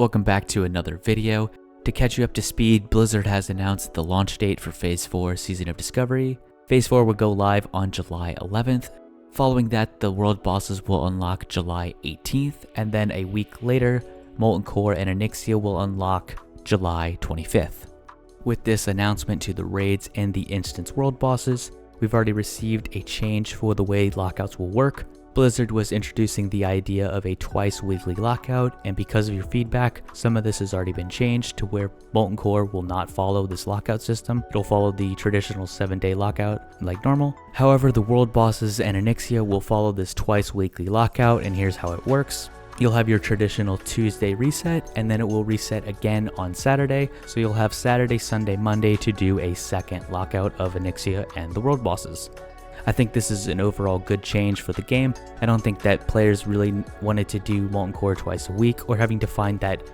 Welcome back to another video. To catch you up to speed, Blizzard has announced the launch date for Phase 4 Season of Discovery. Phase 4 will go live on July 11th. Following that, the world bosses will unlock July 18th, and then a week later, Molten Core and Onyxia will unlock July 25th. With this announcement to the raids and the instance world bosses, we've already received a change for the way lockouts will work. Blizzard was introducing the idea of a twice weekly lockout, and because of your feedback, some of this has already been changed to where Molten Core will not follow this lockout system. It'll follow the traditional 7-day lockout like normal. However, the world bosses and Onyxia will follow this twice weekly lockout, and here's how it works. You'll have your traditional Tuesday reset, and then it will reset again on Saturday, so you'll have Saturday, Sunday, Monday to do a second lockout of Onyxia and the world bosses. I think this is an overall good change for the game. I don't think that players really wanted to do Molten Core twice a week, or having to find that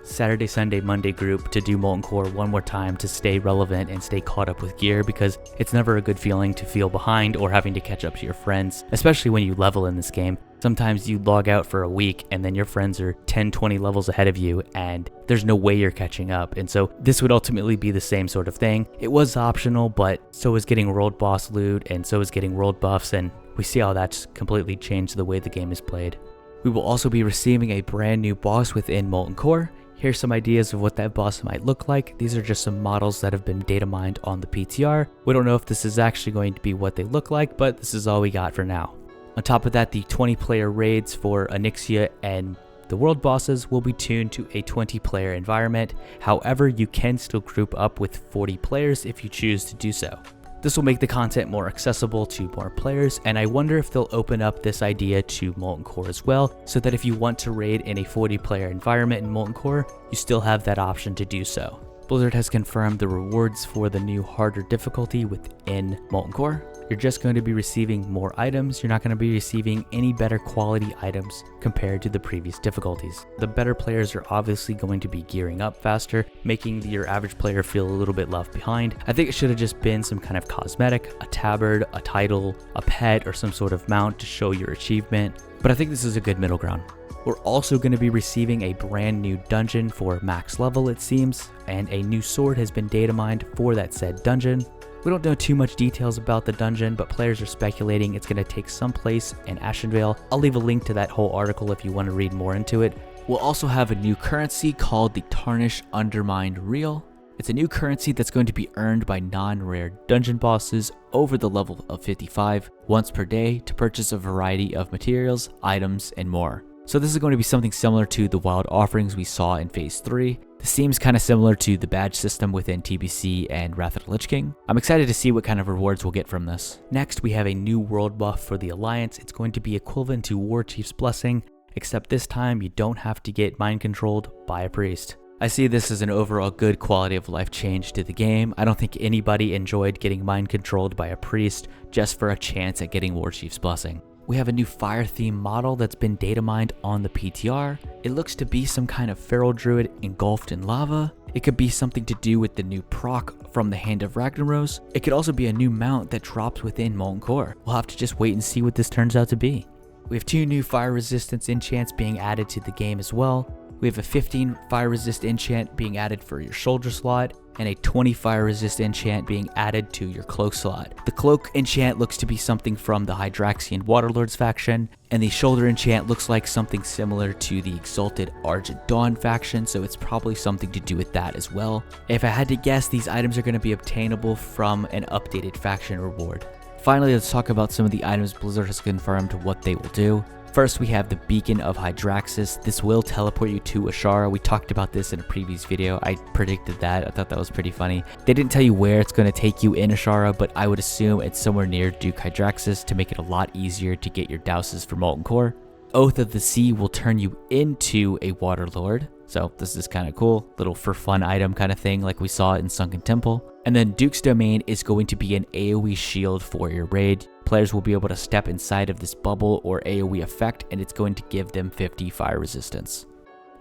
Saturday, Sunday, Monday group to do Molten Core one more time to stay relevant and stay caught up with gear, because it's never a good feeling to feel behind or having to catch up to your friends, especially when you level in this game. Sometimes you log out for a week and then your friends are 10-20 levels ahead of you and there's no way you're catching up. And so this would ultimately be the same sort of thing. It was optional, but so is getting world boss loot, and so is getting world buffs, and we see how that's completely changed the way the game is played. We will also be receiving a brand new boss within Molten Core. Here's some ideas of what that boss might look like. These are just some models that have been data mined on the PTR. We don't know if this is actually going to be what they look like, but this is all we got for now. On top of that, the 20-player raids for Onyxia and the world bosses will be tuned to a 20-player environment. However, you can still group up with 40 players if you choose to do so. This will make the content more accessible to more players, and I wonder if they'll open up this idea to Molten Core as well, so that if you want to raid in a 40-player environment in Molten Core, you still have that option to do so. Blizzard has confirmed the rewards for the new harder difficulty within Molten Core. You're just going to be receiving more items. You're not going to be receiving any better quality items compared to the previous difficulties. The better players are obviously going to be gearing up faster, making your average player feel a little bit left behind. I think it should have just been some kind of cosmetic, a tabard, a title, a pet, or some sort of mount to show your achievement, but I think this is a good middle ground. We're also going to be receiving a brand new dungeon for max level, it seems, and a new sword has been data mined for that said dungeon. We don't know too much details about the dungeon, but players are speculating it's going to take some place in Ashenvale. I'll leave a link to that whole article if you want to read more into it. We'll also have a new currency called the Tarnish Undermined Reel. It's a new currency that's going to be earned by non-rare dungeon bosses over the level of 55 once per day to purchase a variety of materials, items, and more. So this is going to be something similar to the wild offerings we saw in Phase 3. This seems kind of similar to the badge system within TBC and Wrath of the Lich King. I'm excited to see what kind of rewards we'll get from this. Next, we have a new world buff for the Alliance. It's going to be equivalent to War Chief's Blessing, except this time you don't have to get mind controlled by a priest. I see this as an overall good quality of life change to the game. I don't think anybody enjoyed getting mind controlled by a priest just for a chance at getting War Chief's Blessing. We have a new fire theme model that's been data mined on the PTR. It looks to be some kind of feral druid engulfed in lava. It could be something to do with the new proc from the Hand of Ragnaros. It could also be a new mount that drops within Molten Core. We'll have to just wait and see what this turns out to be. We have 2 new fire resistance enchants being added to the game as well. We have a 15 fire resist enchant being added for your shoulder slot, and a 20 fire resist enchant being added to your cloak slot. The cloak enchant looks to be something from the Hydraxian Waterlords faction, and the shoulder enchant looks like something similar to the Exalted Argent Dawn faction, so it's probably something to do with that as well. If I had to guess, these items are going to be obtainable from an updated faction reward. Finally, let's talk about some of the items Blizzard has confirmed what they will do. First, we have the Beacon of Hydraxis. This will teleport you to Ashara. We talked about this in a previous video. I predicted that. I thought that was pretty funny. They didn't tell you where it's going to take you in Ashara, but I would assume it's somewhere near Duke Hydraxis to make it a lot easier to get your douses for Molten Core. Oath of the Sea will turn you into a Water Lord. So this is kind of cool, little for fun item kind of thing like we saw in Sunken Temple. And then Duke's Domain is going to be an AoE shield for your raid. Players will be able to step inside of this bubble or AoE effect, and it's going to give them 50 fire resistance.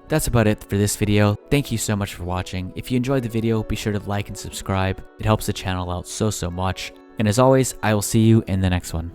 That's about it for this video. Thank you so much for watching. If you enjoyed the video, be sure to like and subscribe. It helps the channel out so much. And as always, I will see you in the next one.